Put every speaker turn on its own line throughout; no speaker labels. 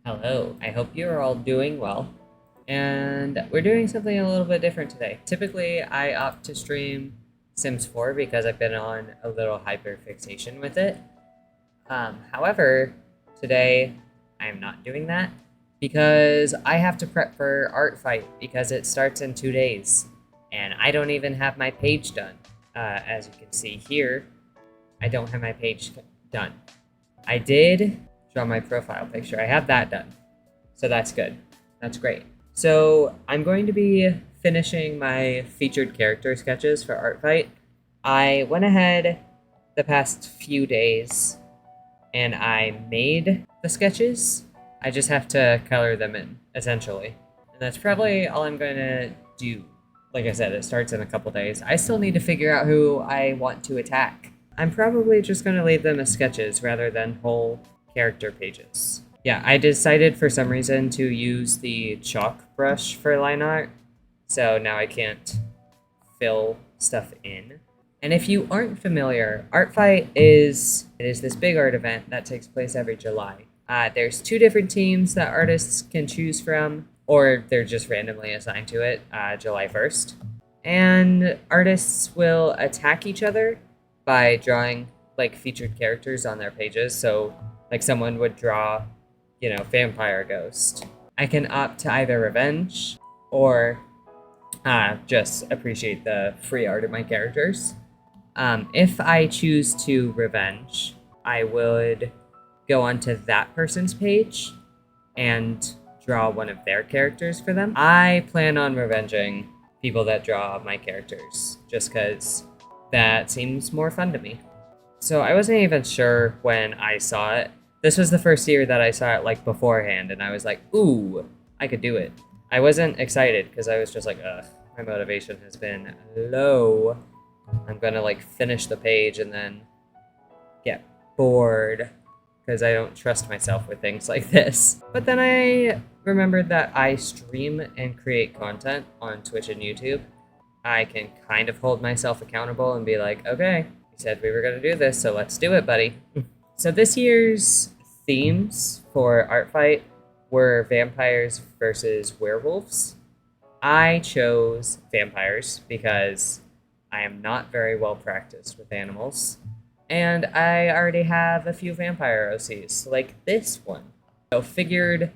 Hello, I hope you're all doing well. And we're doing something a little bit different today. Typically, I opt to stream Sims 4 because I've been on a little hyperfixation with it. However, today I am not doing that because I have to prep for Art Fight because it starts in 2 days. And I don't even have my page done. As you can see here, I don't have my page done. I did draw my profile picture. I have that done. So that's good. That's great. So I'm going to be finishing my featured character sketches for Art Fight. I went ahead the past few days and I made the sketches. I just have to color them in, essentially. And that's probably all I'm going to do. Like I said, it starts in a couple days. I still need to figure out who I want to attack. I'm probably just going to leave them as sketches rather than whole character pages. Yeah, I decided for some reason to use the chalk brush for line art, so now I can't fill stuff in. And if you aren't familiar, Art Fight is this big art event that takes place every July. There's 2 different teams that artists can choose from, or they're just randomly assigned to it, July 1st. And artists will attack each other by drawing like featured characters on their pages. So like someone would draw, vampire ghost. I can opt to either revenge or just appreciate the free art of my characters. If I choose to revenge, I would go onto that person's page and draw one of their characters for them. I plan on revenging people that draw my characters just because that seems more fun to me. So I wasn't even sure when I saw it. This was the first year that I saw it like beforehand, and I was like, ooh, I could do it. I wasn't excited because I was just like, ugh, my motivation has been low. I'm gonna like finish the page and then get bored because I don't trust myself with things like this. But then I remembered that I stream and create content on Twitch and YouTube. I can kind of hold myself accountable and be like, okay, we said we were going to do this, so let's do it, buddy. So this year's themes for Art Fight were vampires versus werewolves. I chose vampires because I am not very well practiced with animals, and I already have a few vampire OCs, like this one. So figured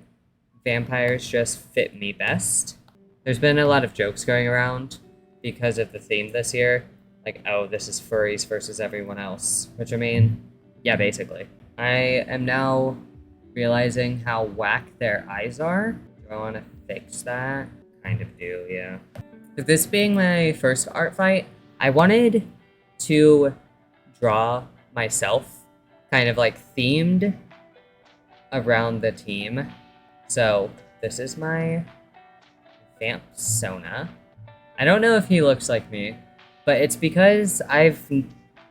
vampires just fit me best. There's been a lot of jokes going around because of the theme this year. Like, oh, this is furries versus everyone else. Which, I mean, yeah, basically. I am now realizing how whack their eyes are. Do I want to fix that? Kind of do, yeah. With this being my first Art Fight, I wanted to draw myself kind of like themed around the team. So this is my Vamp Sona. I don't know if he looks like me, but it's because I've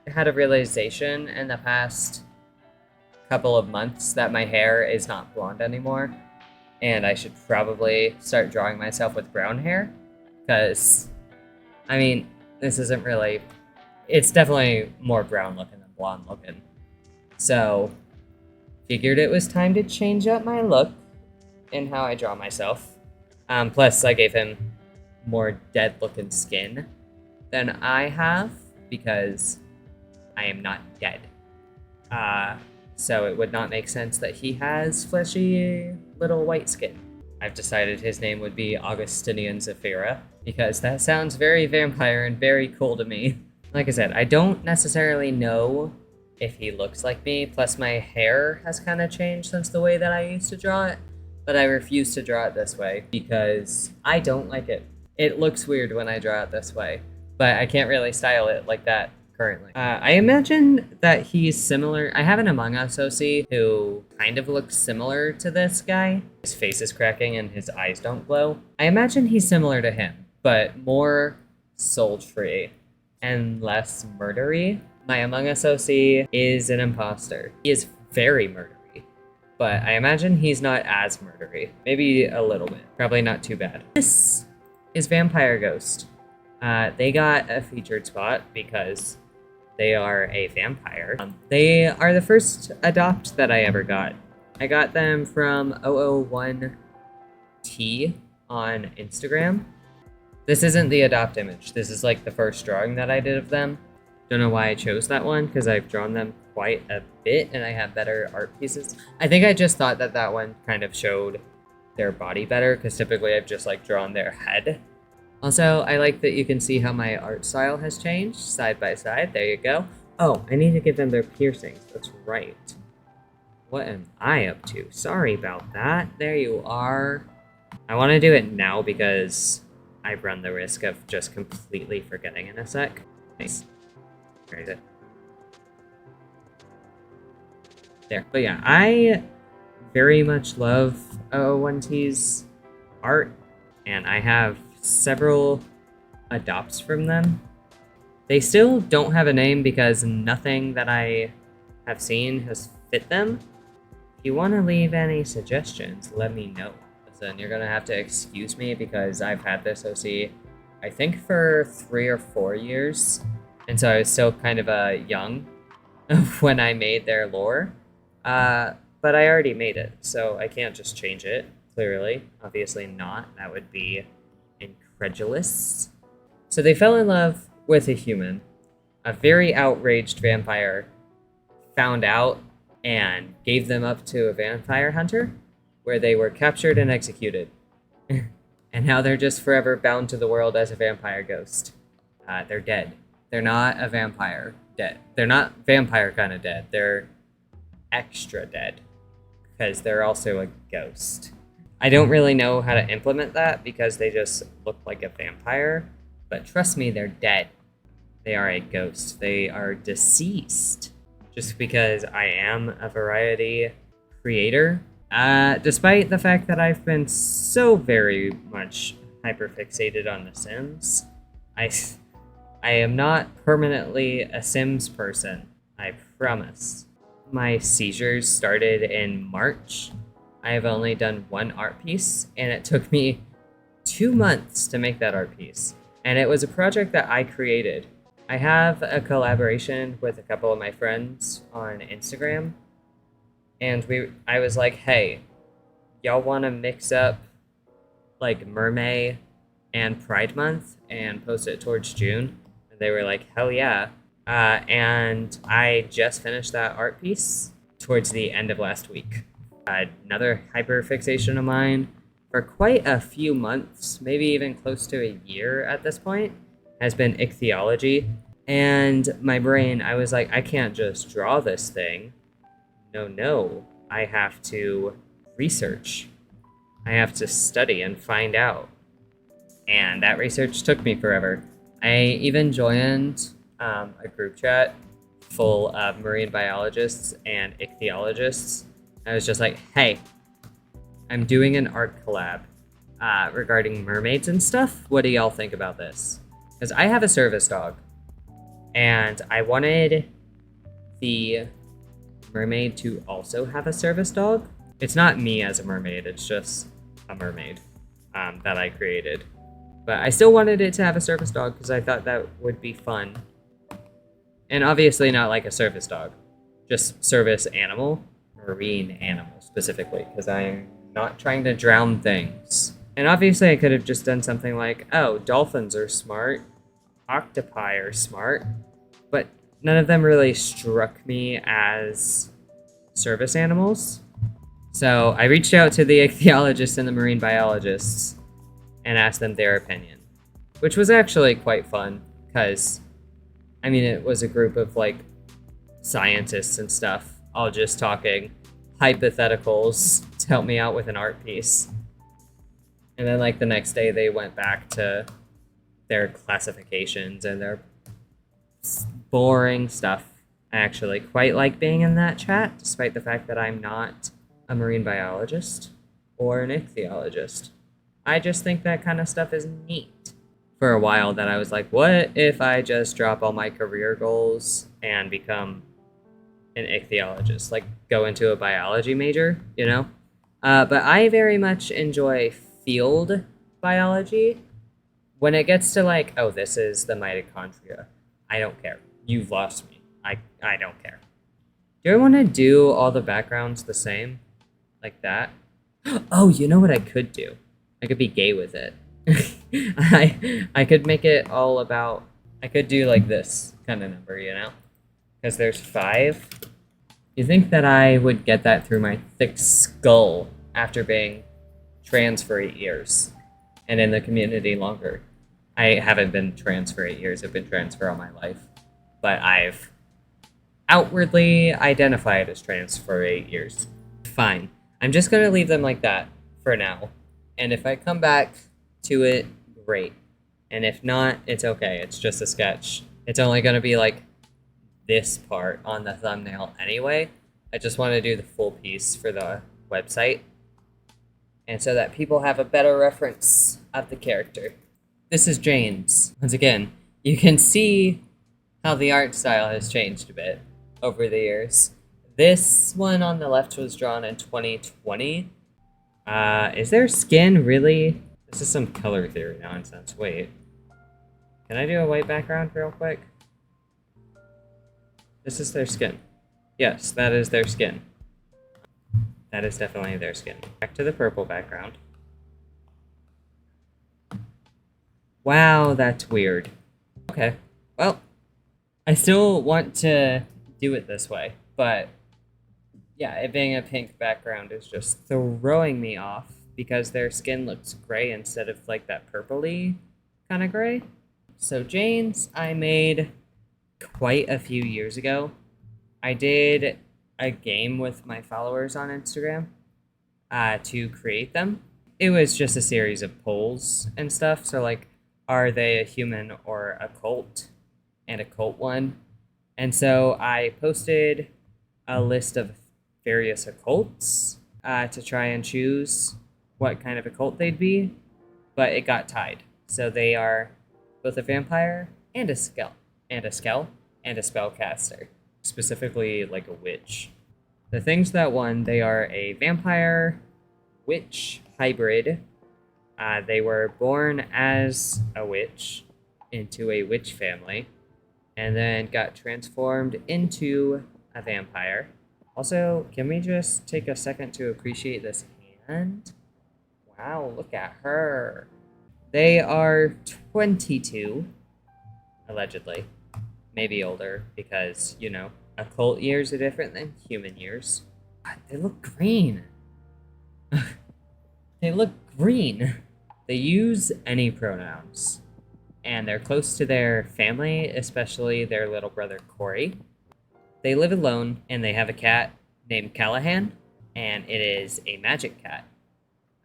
had a realization in the past couple of months that my hair is not blonde anymore, and I should probably start drawing myself with brown hair, because, I mean, this isn't really... It's definitely more brown looking than blonde looking. So, figured it was time to change up my look and how I draw myself. Plus, I gave him more dead-looking skin than I have, because I am not dead. So it would not make sense that he has fleshy little white skin. I've decided his name would be Augustinian Zephire, because that sounds very vampire and very cool to me. Like I said, I don't necessarily know if he looks like me, plus my hair has kind of changed since the way that I used to draw it, but I refuse to draw it this way because I don't like it. It looks weird when I draw it this way, but I can't really style it like that currently. I imagine that he's similar. I have an Among Us OC who kind of looks similar to this guy. His face is cracking and his eyes don't glow. I imagine he's similar to him, but more sultry and less murdery. My Among Us OC is an imposter. He is very murdery, but I imagine he's not as murdery. Maybe a little bit. Probably not too bad. This is Vampire Ghost. They got a featured spot because they are a vampire. They are the first adopt that I ever got. I got them from 001T on Instagram. This isn't the adopt image. This is like the first drawing that I did of them. Don't know why I chose that one, because I've drawn them quite a bit and I have better art pieces. I think I just thought that that one kind of showed their body better, because typically I've just like drawn their head. Also, I like that you can see how my art style has changed side by side. There you go. Oh, I need to give them their piercings. That's right. What am I up to? Sorry about that. There you are. I want to do it now because I run the risk of just completely forgetting in a sec. Nice. Where is it? There. But yeah, I very much love 001T's art, and I have several adopts from them. They still don't have a name because nothing that I have seen has fit them. If you want to leave any suggestions, let me know. Listen, you're going to have to excuse me because I've had this OC, I think, for 3 or 4 years. And so I was still kind of young when I made their lore. But I already made it, so I can't just change it, clearly. Obviously not. That would be incredulous. So they fell in love with a human. A very outraged vampire found out and gave them up to a vampire hunter, where they were captured and executed. And now they're just forever bound to the world as a vampire ghost. They're dead. They're not a vampire dead. They're not vampire kind of dead. They're extra dead, because they're also a ghost. I don't really know how to implement that because they just look like a vampire, but trust me, they're dead. They are a ghost. They are deceased. Just because I am a variety creator, despite the fact that I've been so very much hyperfixated on The Sims, I am not permanently a Sims person, I promise. My seizures started in March. I have only done one art piece, and it took me 2 months to make that art piece. And it was a project that I created. I have a collaboration with a couple of my friends on Instagram, and I was like, hey, y'all want to mix up like Mermaid and Pride Month and post it towards June? And they were like, hell yeah. And I just finished that art piece towards the end of last week. Another hyperfixation of mine for quite a few months, maybe even close to a year at this point, has been ichthyology. And my brain, I was like, I can't just draw this thing. No, I have to research. I have to study and find out. And that research took me forever. I even joined a group chat full of marine biologists and ichthyologists. I was just like, hey, I'm doing an art collab regarding mermaids and stuff. What do y'all think about this? Because I have a service dog, and I wanted the mermaid to also have a service dog. It's not me as a mermaid, it's just a mermaid that I created. But I still wanted it to have a service dog because I thought that would be fun. And obviously not like a service dog, just service animal, marine animal specifically, because I'm not trying to drown things. And obviously I could have just done something like, oh, dolphins are smart, octopi are smart, but none of them really struck me as service animals. So I reached out to the ichthyologists and the marine biologists and asked them their opinion, which was actually quite fun because, I mean, it was a group of like scientists and stuff, all just talking hypotheticals to help me out with an art piece. And then like the next day they went back to their classifications and their boring stuff. I actually quite like being in that chat, despite the fact that I'm not a marine biologist or an ichthyologist. I just think that kind of stuff is neat. For a while that I was like, what if I just drop all my career goals and become an ichthyologist? Like, go into a biology major, you know? But I very much enjoy field biology. When it gets to like, oh, this is the mitochondria, I don't care. You've lost me. I don't care. Do I want to do all the backgrounds the same? like that. Oh, you know what I could do? I could be gay with it. I could make it all about. I could do like this kind of number, you know, because there's 5. You think that I would get that through my thick skull after being trans for 8 years and in the community longer? I haven't been trans for 8 years. I've been trans for all my life, but I've outwardly identified as trans for 8 years. Fine. I'm just gonna leave them like that for now. And if I come back to it, great. And if not, it's okay. It's just a sketch. It's only gonna be like this part on the thumbnail anyway. I just want to do the full piece for the website. And so that people have a better reference of the character. This is Jane's. Once again, you can see how the art style has changed a bit over the years. This one on the left was drawn in 2020. Is their skin really? This is some color theory nonsense. Wait. Can I do a white background real quick? This is their skin. Yes, that is their skin. That is definitely their skin. Back to the purple background. Wow, that's weird. Okay, well, I still want to do it this way, but yeah, it being a pink background is just throwing me off because their skin looks gray instead of like that purpley kind of gray. So Jane's I made quite a few years ago. I did a game with my followers on Instagram to create them. It was just a series of polls and stuff. So like, are they a human or a cult? And a cult one. And so I posted a list of various occults to try and choose what kind of a cult they'd be, but it got tied. So they are both a vampire and a skell, and a spellcaster, specifically like a witch. The things that won, they are a vampire witch hybrid. They were born as a witch into a witch family, and then got transformed into a vampire. Also, can we just take a second to appreciate this hand? Wow, look at her. They are 22, allegedly. Maybe older, because, you know, occult years are different than human years. God, they look green. They look green. They use any pronouns. And they're close to their family, especially their little brother Corey. They live alone, and they have a cat named Callahan, and it is a magic cat.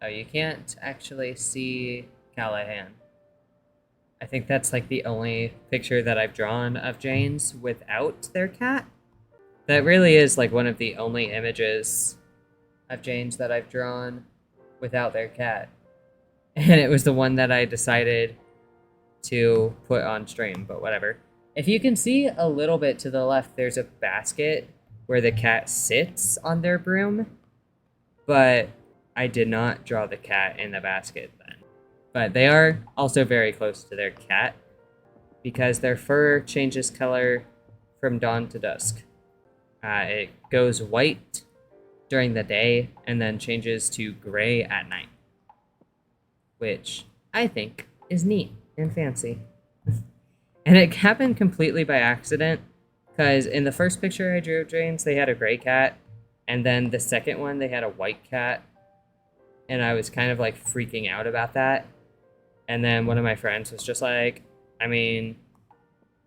Oh, you can't actually see Callahan. I think that's like the only picture that I've drawn of Jane's without their cat. That really is like one of the only images of Jane's that I've drawn without their cat. And it was the one that I decided to put on stream, but whatever. If you can see a little bit to the left, there's a basket where the cat sits on their broom, but I did not draw the cat in the basket then. But they are also very close to their cat because their fur changes color from dawn to dusk. It goes white during the day and then changes to gray at night, which I think is neat and fancy. And it happened completely by accident, because in the first picture I drew of Jane's, they had a gray cat, and then the second one, they had a white cat, and I was kind of like freaking out about that. And then one of my friends was just like, I mean,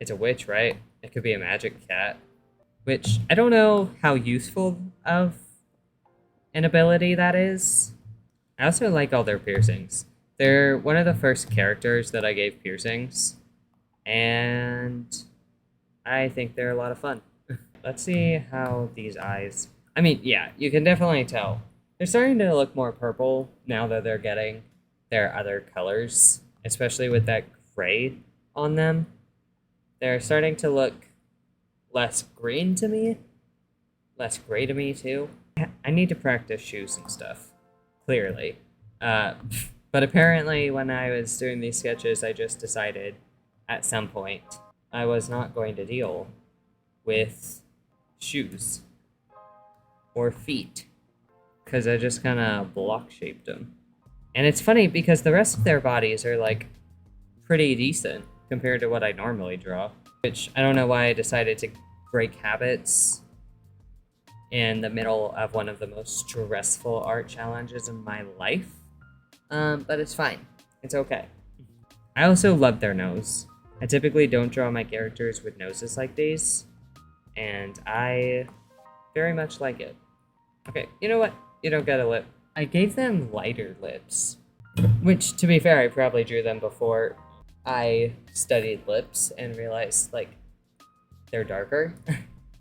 it's a witch, right? It could be a magic cat. Which, I don't know how useful of an ability that is. I also like all their piercings. They're one of the first characters that I gave piercings, and I think they're a lot of fun. Let's see how these eyes... I mean, yeah, you can definitely tell. They're starting to look more purple now that they're getting their other colors, especially with that gray on them. They're starting to look less green to me, less gray to me too. I need to practice shoes and stuff, clearly. But apparently when I was doing these sketches, I just decided at some point I was not going to deal with shoes or feet. because I just kind of block shaped them. And it's funny because the rest of their bodies are like pretty decent compared to what I normally draw, which I don't know why I decided to break habits in the middle of one of the most stressful art challenges in my life. But it's fine. It's okay. I also love their nose. I typically don't draw my characters with noses like these, and I very much like it. Okay, you know what? You don't get a lip. I gave them lighter lips, which, to be fair, I probably drew them before I studied lips and realized, like, they're darker.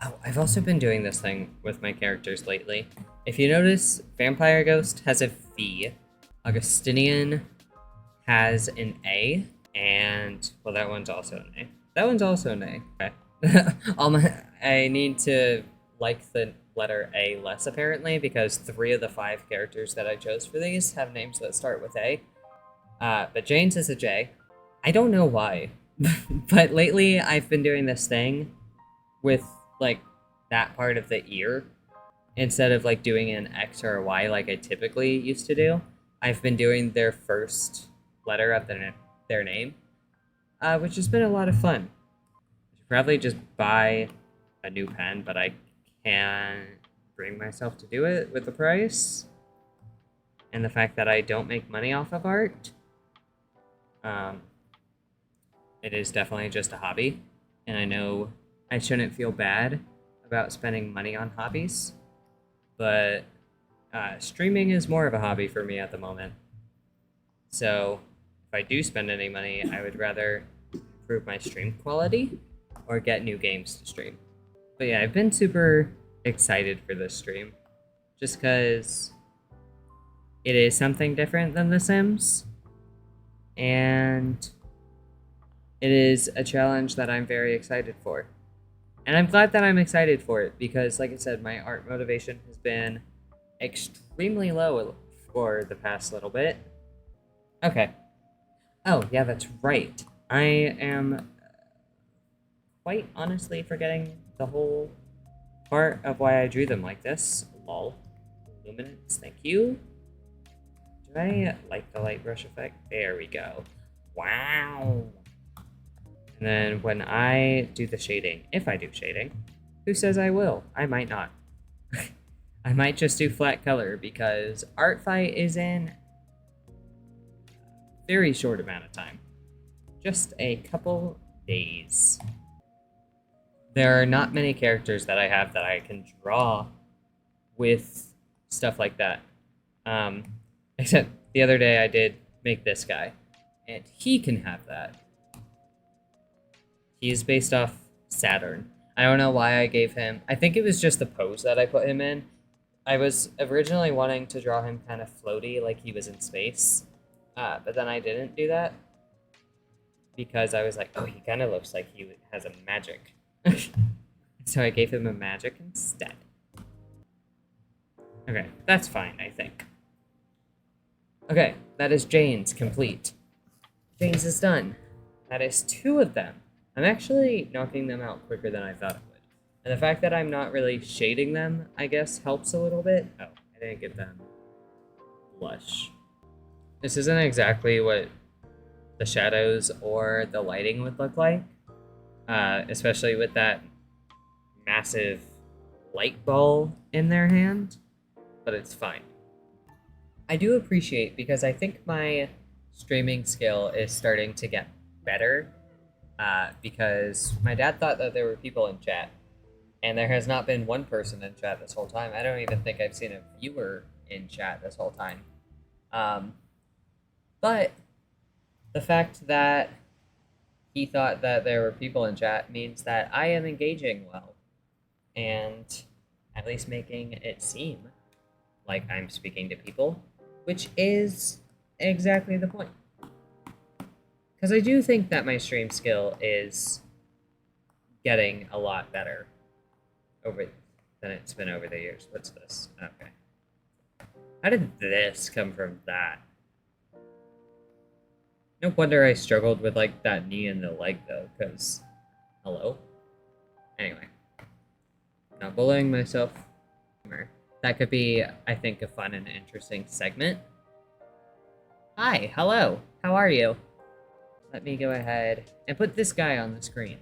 Oh, I've also been doing this thing with my characters lately. If you notice, Vampire Ghost has a V, Augustinian has an A, and, well, that one's also an A. That one's also an A. Okay. I need to like the letter A less, apparently, because 3 of the 5 characters that I chose for these have names that start with A. But Jane's is a J. I don't know why, but lately I've been doing this thing with, like, that part of the ear. Instead of, like, doing an X or a Y like I typically used to do, I've been doing their first letter of their name, which has been a lot of fun. I should probably just buy a new pen, but I can't bring myself to do it with the price and the fact that I don't make money off of art. It is definitely just a hobby, and I know I shouldn't feel bad about spending money on hobbies, but streaming is more of a hobby for me at the moment. So if I do spend any money, I would rather improve my stream quality or get new games to stream. But yeah, I've been super excited for this stream just because it is something different than The Sims, and it is a challenge that I'm very excited for. And I'm glad that I'm excited for it because, like I said, my art motivation has been extremely low for the past little bit. Okay. Oh, yeah, that's right. I am quite honestly forgetting the whole part of why I drew them like this. Lol. Luminance, thank you. Do I like the light brush effect? There we go. Wow. And then when I do the shading, if I do shading, who says I will? I might not. I might just do flat color because art fight is in a very short amount of time. Just a couple days. There are not many characters that I have that I can draw with stuff like that. Except the other day I did make this guy, and he can have that. He is based off Saturn. I don't know why I gave him... I think it was just the pose that I put him in. I was originally wanting to draw him kind of floaty, like he was in space. But then I didn't do that. Because I was like, oh, he kind of looks like he has a magic. So I gave him a magic instead. Okay, that's fine, I think. Okay, that is Jane's complete. Jane's is done. That is 2 of them. I'm actually knocking them out quicker than I thought it would. And the fact that I'm not really shading them, I guess, helps a little bit. Oh, I didn't give them blush. This isn't exactly what the shadows or the lighting would look like, especially with that massive light ball in their hand, but it's fine. I do appreciate, because I think my streaming skill is starting to get better, because my dad thought that there were people in chat, and there has not been one person in chat this whole time. I don't even think I've seen a viewer in chat this whole time. But the fact that he thought that there were people in chat means that I am engaging well, and at least making it seem like I'm speaking to people, which is exactly the point. Because I do think that my stream skill is getting a lot better than it's been over the years. What's this? Okay. How did this come from that? No wonder I struggled with, like, that knee and the leg, though, because... Hello? Anyway. Not bullying myself. that could be, I think, a fun and interesting segment. Hi, hello, how are you? Let me go ahead and put this guy on the screen.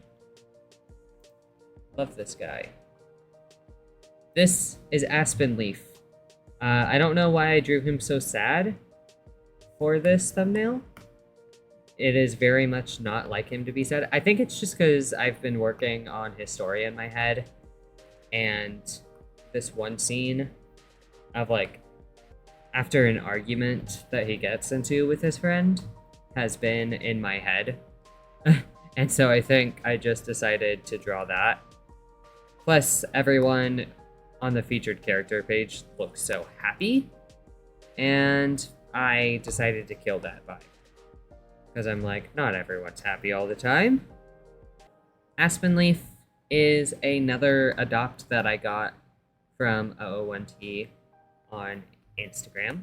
Love this guy. This is Aspen Leaf. I don't know why I drew him so sad for this thumbnail. It is very much not like him to be sad. I think it's just because I've been working on his story in my head, and this one scene of, like, after an argument that he gets into with his friend has been in my head. And so I think I just decided to draw that. Plus, everyone on the featured character page looks so happy, and I decided to kill that vibe. Because I'm like, not everyone's happy all the time. Aspen Leaf is another adopt that I got from 001T on Instagram.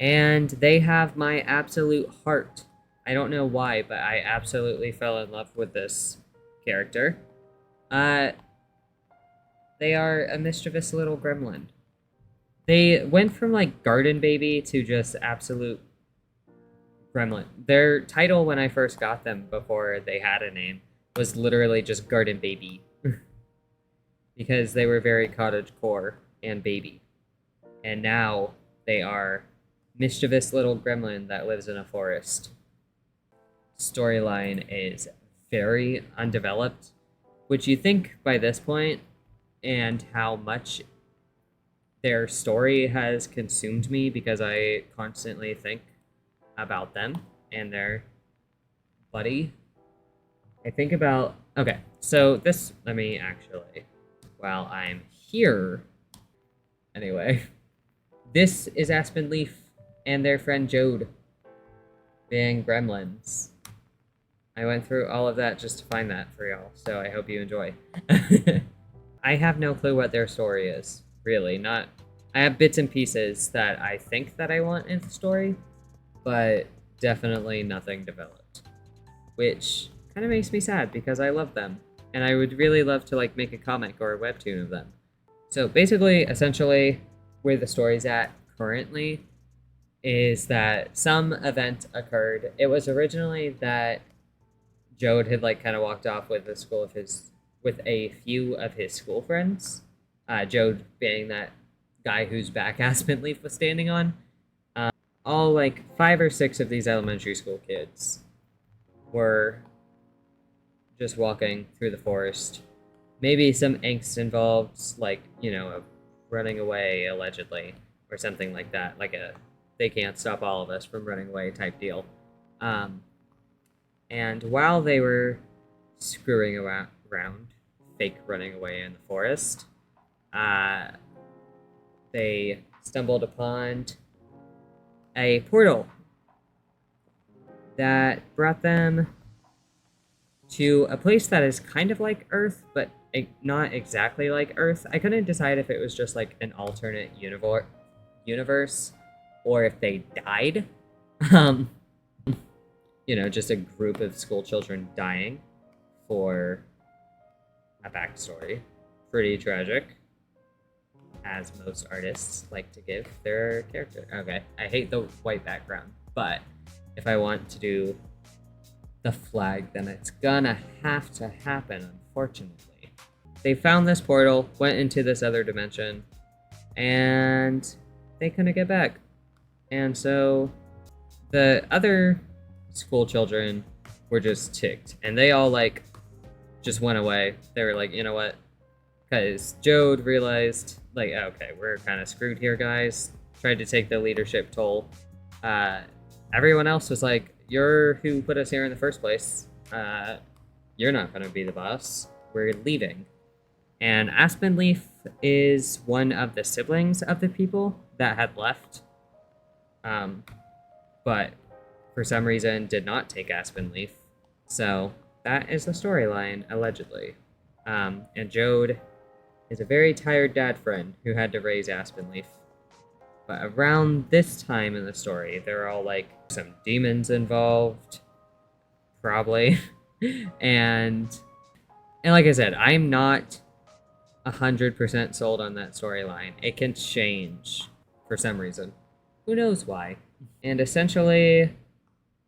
And they have my absolute heart. I don't know why, but I absolutely fell in love with this character. They are a mischievous little gremlin. They went from, like, garden baby to just absolute gremlin. Their title when I first got them, before they had a name, was literally just garden baby. Because they were very cottagecore and baby. And now they are mischievous little gremlin that lives in a forest. Storyline is very undeveloped, which you think by this point, and how much their story has consumed me because I constantly think about them and their buddy. I think about, okay, so this, let me actually, while I'm here, anyway, this is Aspen Leaf and their friend Jode being gremlins. I went through all of that just to find that for y'all, so I hope you enjoy. I have no clue what their story is, really. Not. I have bits and pieces that I think that I want in the story, but definitely nothing developed. Which kind of makes me sad because I love them, and I would really love to, like, make a comic or a webtoon of them. So basically, essentially, where the story's at currently is that some event occurred. It was originally that Jode had, like, kind of walked off with a few of his school friends. Jode being that guy whose back Aspen Leaf was standing on. All, like, 5 or 6 of these elementary school kids were just walking through the forest. Maybe some angst involved, like, you know, running away, allegedly, or something like that. Like a they can't stop all of us from running away type deal. And while they were screwing around, fake running away in the forest, they stumbled upon a portal that brought them to a place that is kind of like Earth, but not exactly like Earth. I couldn't decide if it was just like an alternate universe or if they died. You know, just a group of school children dying for a backstory. Pretty tragic, as most artists like to give their character. Okay, I hate the white background, but if I want to do the flag, then it's gonna have to happen, unfortunately. They found this portal, went into this other dimension, and they couldn't get back. And so the other school children were just ticked, and they all, like, just went away. They were like, you know what? Because Jode realized, like, okay, we're kind of screwed here, guys. Tried to take the leadership toll. Everyone else was like, you're who put us here in the first place. You're not going to be the boss. We're leaving. And Aspen Leaf is one of the siblings of the people that had left. But for some reason did not take Aspen Leaf. So that is the storyline, allegedly. And Jode is a very tired dad friend who had to raise Aspen Leaf. But around this time in the story, there are all, like, some demons involved, probably. and like I said, I'm not 100% sold on that storyline. It can change for some reason. Who knows why? And essentially,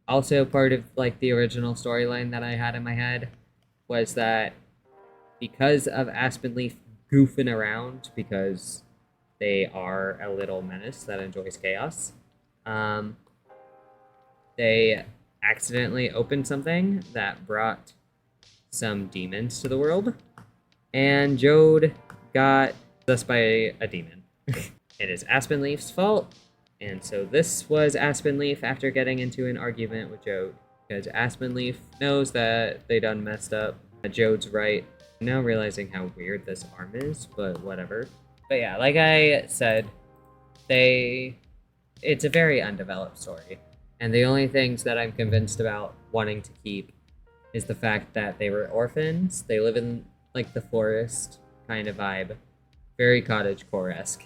also part of like the original storyline that I had in my head was that because of Aspen Leaf goofing around, because they are a little menace that enjoys chaos, they accidentally opened something that brought some demons to the world, and Jode got possessed by a demon. It is Aspen Leaf's fault, and so this was Aspen Leaf after getting into an argument with Jode, because Aspen Leaf knows that they done messed up. Jode's right. I'm now realizing how weird this arm is, but whatever. But yeah, like I said, it's a very undeveloped story. And the only things that I'm convinced about wanting to keep is the fact that they were orphans. They live in like the forest kind of vibe. Very cottagecore-esque.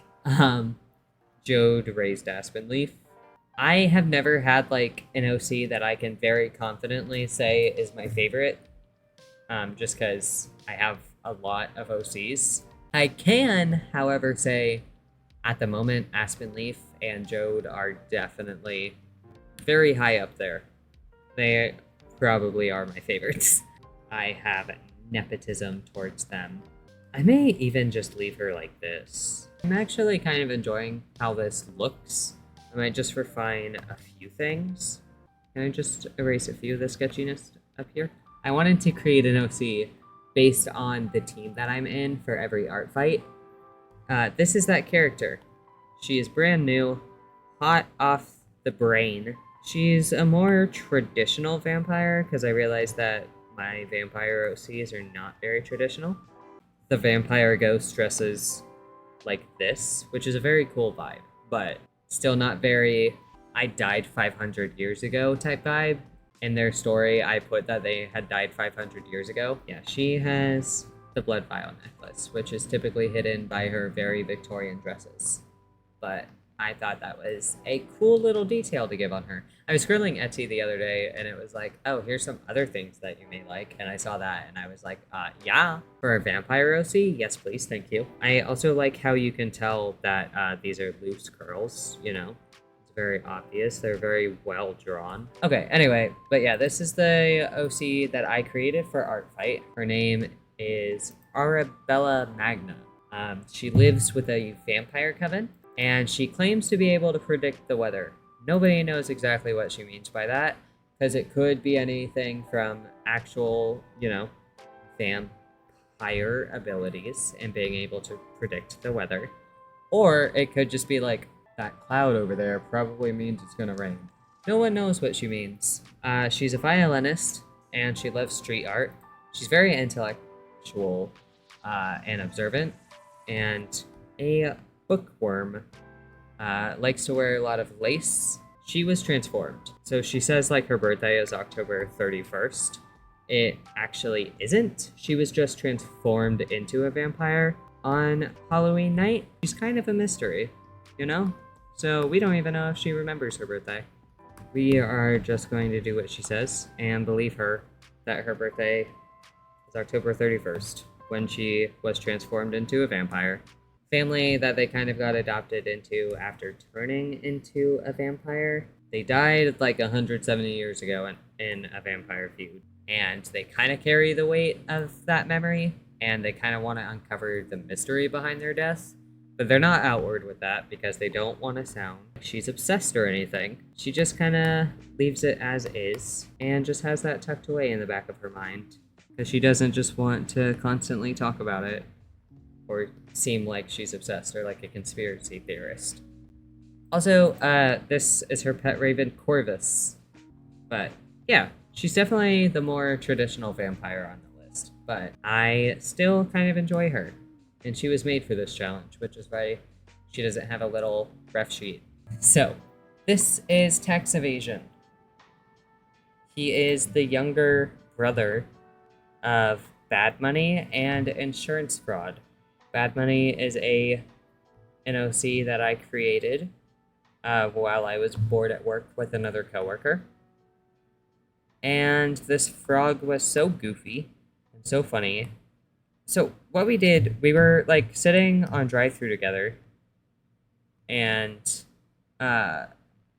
Jode raised Aspen Leaf. I have never had like an OC that I can very confidently say is my favorite. Just because I have a lot of OCs. I can, however, say at the moment Aspen Leaf and Jode are definitely very high up there. They probably are my favorites. I have nepotism towards them. I may even just leave her like this. I'm actually kind of enjoying how this looks. I might just refine a few things. Can I just erase a few of the sketchiness up here? I wanted to create an OC based on the team that I'm in for every art fight. This is that character. She is brand new, hot off the brain. She's a more traditional vampire, because I realized that my vampire OCs are not very traditional. The vampire ghost dresses like this, which is a very cool vibe, but still not very I died 500 years ago type vibe. In their story, I put that they had died 500 years ago. Yeah, she has the blood vial necklace, which is typically hidden by her very Victorian dresses. But I thought that was a cool little detail to give on her. I was scrolling Etsy the other day, and it was like, oh, here's some other things that you may like. And I saw that, and I was like, yeah. For a vampire OC, yes, please, thank you. I also like how you can tell that these are loose curls, you know? It's very obvious. They're very well drawn. Okay, anyway, but yeah, this is the OC that I created for Art Fight. Her name is Arabella Magna. She lives with a vampire coven, and she claims to be able to predict the weather. Nobody knows exactly what she means by that, because it could be anything from actual, you know, vampire abilities and being able to predict the weather, or it could just be like, that cloud over there probably means it's gonna rain. No one knows what she means. She's a violinist, and she loves street art. She's very intellectual and observant, and a bookworm. Likes to wear a lot of lace. She was transformed. So she says like her birthday is October 31st. It actually isn't. She was just transformed into a vampire on Halloween night. She's kind of a mystery, you know? So we don't even know if she remembers her birthday. We are just going to do what she says and believe her that her birthday is October 31st, when she was transformed into a vampire. Family that they kind of got adopted into after turning into a vampire. They died like 170 years ago in a vampire feud, and they kind of carry the weight of that memory, and they kind of want to uncover the mystery behind their death, but they're not outward with that because they don't want to sound like she's obsessed or anything. She just kind of leaves it as is and just has that tucked away in the back of her mind, because she doesn't just want to constantly talk about it or seem like she's obsessed or like a conspiracy theorist. Also, this is her pet raven, Corvus. But yeah, she's definitely the more traditional vampire on the list, but I still kind of enjoy her. And she was made for this challenge, which is why she doesn't have a little ref sheet. So, this is Tax Evasion. He is the younger brother of Bad Money and Insurance Fraud. Bad Money is an OC that I created while I was bored at work with another coworker. And this frog was so goofy and so funny So what we did, we were like sitting on drive-through together, and uh,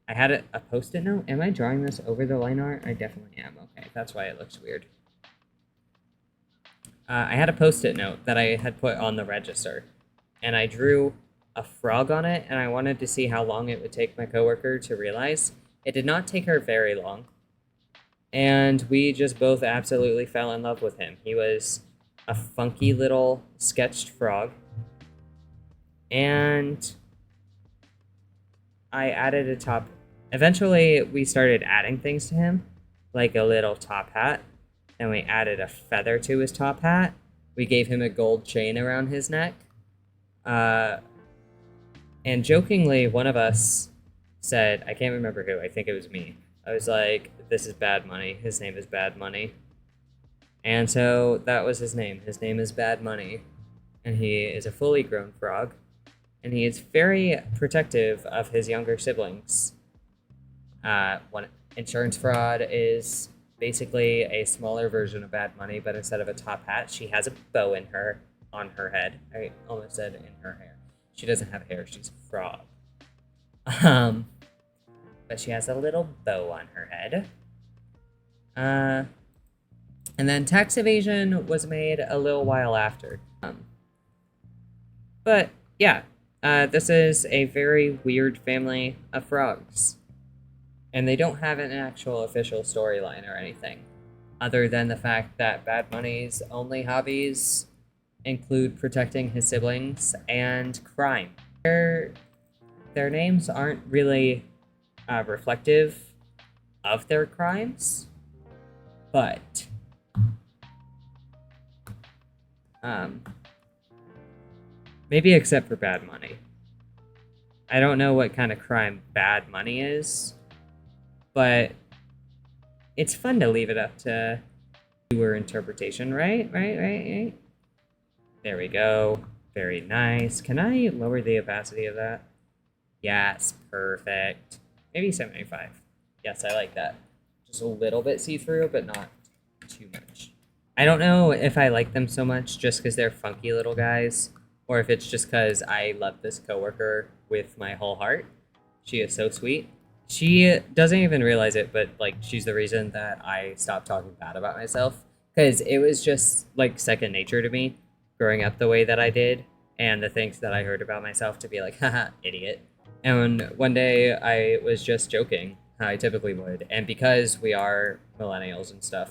I had a post-it note. Am I drawing this over the line art? I definitely am. Okay, that's why it looks weird. I had a post-it note that I had put on the register, and I drew a frog on it, and I wanted to see how long it would take my coworker to realize. It did not take her very long, and we just both absolutely fell in love with him. He was a funky little sketched frog, and I added a top. Eventually, we started adding things to him, like a little top hat, and we added a feather to his top hat. We gave him a gold chain around his neck. Uh, and jokingly, one of us said, I can't remember who, I think it was me. I was like, this is Bad Money. His name is Bad Money. And so that was his name. His name is Bad Money. And he is a fully grown frog. And he is very protective of his younger siblings. When insurance fraud is basically a smaller version of Bad Money, but instead of a top hat, she has a bow on her head. I almost said in her hair. She doesn't have hair, she's a frog. But she has a little bow on her head. And then Tax Evasion was made a little while after. But yeah, this is a very weird family of frogs. And they don't have an actual official storyline or anything, other than the fact that Bad Money's only hobbies include protecting his siblings and crime. Their names aren't really reflective of their crimes, but maybe except for Bad Money. I don't know what kind of crime Bad Money is, but it's fun to leave it up to viewer interpretation, right? Right. There we go. Very nice. Can I lower the opacity of that? Yes, perfect. Maybe 75. Yes, I like that. Just a little bit see-through, but not too much. I don't know if I like them so much just because they're funky little guys, or if it's just because I love this coworker with my whole heart. She is so sweet. She doesn't even realize it, but like she's the reason that I stopped talking bad about myself, because it was just like second nature to me growing up the way that I did, and the things that I heard about myself to be like, haha, idiot. And one day I was just joking, how I typically would, and because we are millennials and stuff,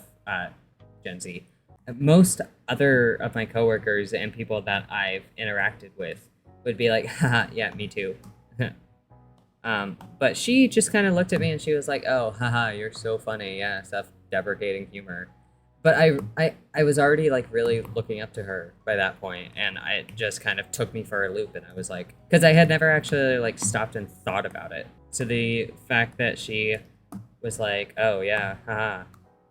Gen Z, most other of my coworkers and people that I've interacted with would be like, haha, yeah, me too. But she just kind of looked at me and she was like, oh, haha, you're so funny. Yeah, self-deprecating humor. But I was already like really looking up to her by that point, and it just kind of took me for a loop, and I was like, because I had never actually like stopped and thought about it. So the fact that she was like, oh yeah, haha,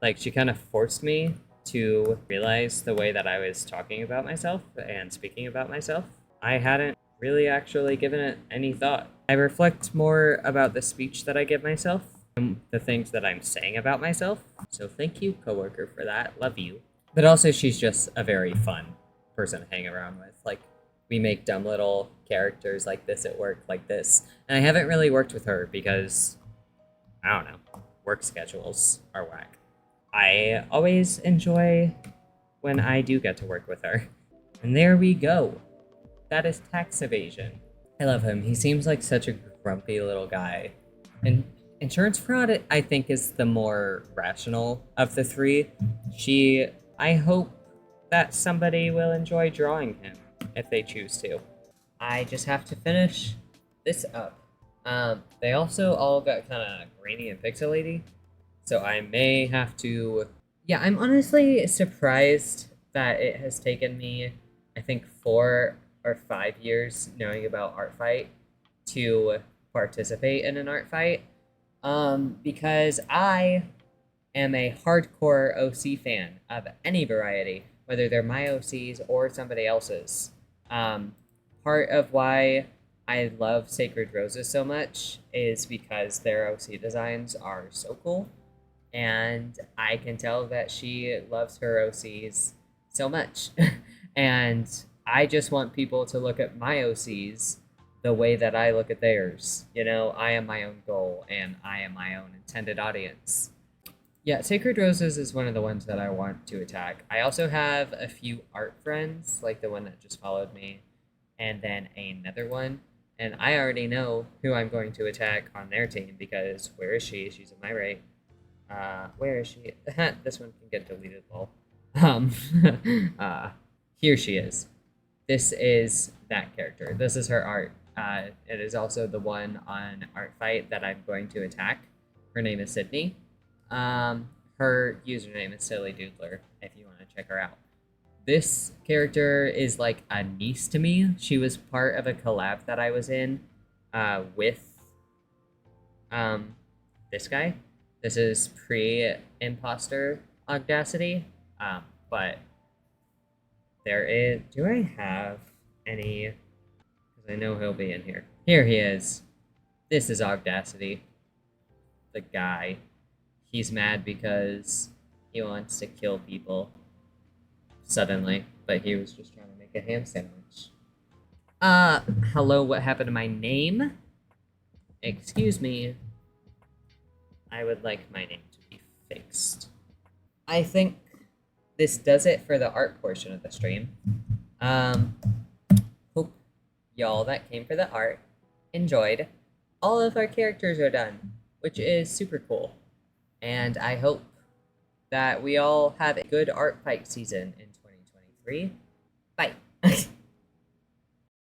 like she kind of forced me to realize the way that I was talking about myself and speaking about myself. I hadn't really actually given it any thought. I reflect more about the speech that I give myself and the things that I'm saying about myself. So thank you, coworker, for that. Love you. But also, she's just a very fun person to hang around with. Like, we make dumb little characters like this at work, like this. And I haven't really worked with her because, I don't know, work schedules are whack. I always enjoy when I do get to work with her. And there we go. That is Tax Evasion. I love him. He seems like such a grumpy little guy. And insurance fraud, I think, is the more rational of the three. I hope that somebody will enjoy drawing him if they choose to. I just have to finish this up. They also all got kind of grainy and pixelated, so I may have to... Yeah, I'm honestly surprised that it has taken me, I think, 4 or 5 years knowing about art fight to participate in an art fight, because I am a hardcore OC fan of any variety, whether they're my OCs or somebody else's. Part of why I love Sacred Roses so much is because their OC designs are so cool, and I can tell that she loves her OCs so much. And I just want people to look at my OCs the way that I look at theirs. You know, I am my own goal and I am my own intended audience. Yeah, Sacred Roses is one of the ones that I want to attack. I also have a few art friends, like the one that just followed me, and then another one. And I already know who I'm going to attack on their team because where is she? She's in my right. Where is she? This one can get deleted, lol. Um, uh, Here she is. This is that character. This is her art. It is also the one on Art Fight that I'm going to attack. Her name is Sydney. Her username is Silly Doodler, if you want to check her out. This character is like a niece to me. She was part of a collab that I was in with this guy. This is pre-imposter Audacity, but there is. Do I have any? Because I know he'll be in here. Here he is. This is Audacity. The guy. He's mad because he wants to kill people suddenly, but he was just trying to make a ham sandwich. Hello, what happened to my name? Excuse me. I would like my name to be fixed. I think this does it for the art portion of the stream. Hope y'all that came for the art enjoyed. All of our characters are done, which is super cool. And I hope that we all have a good art fight season in 2023. Bye.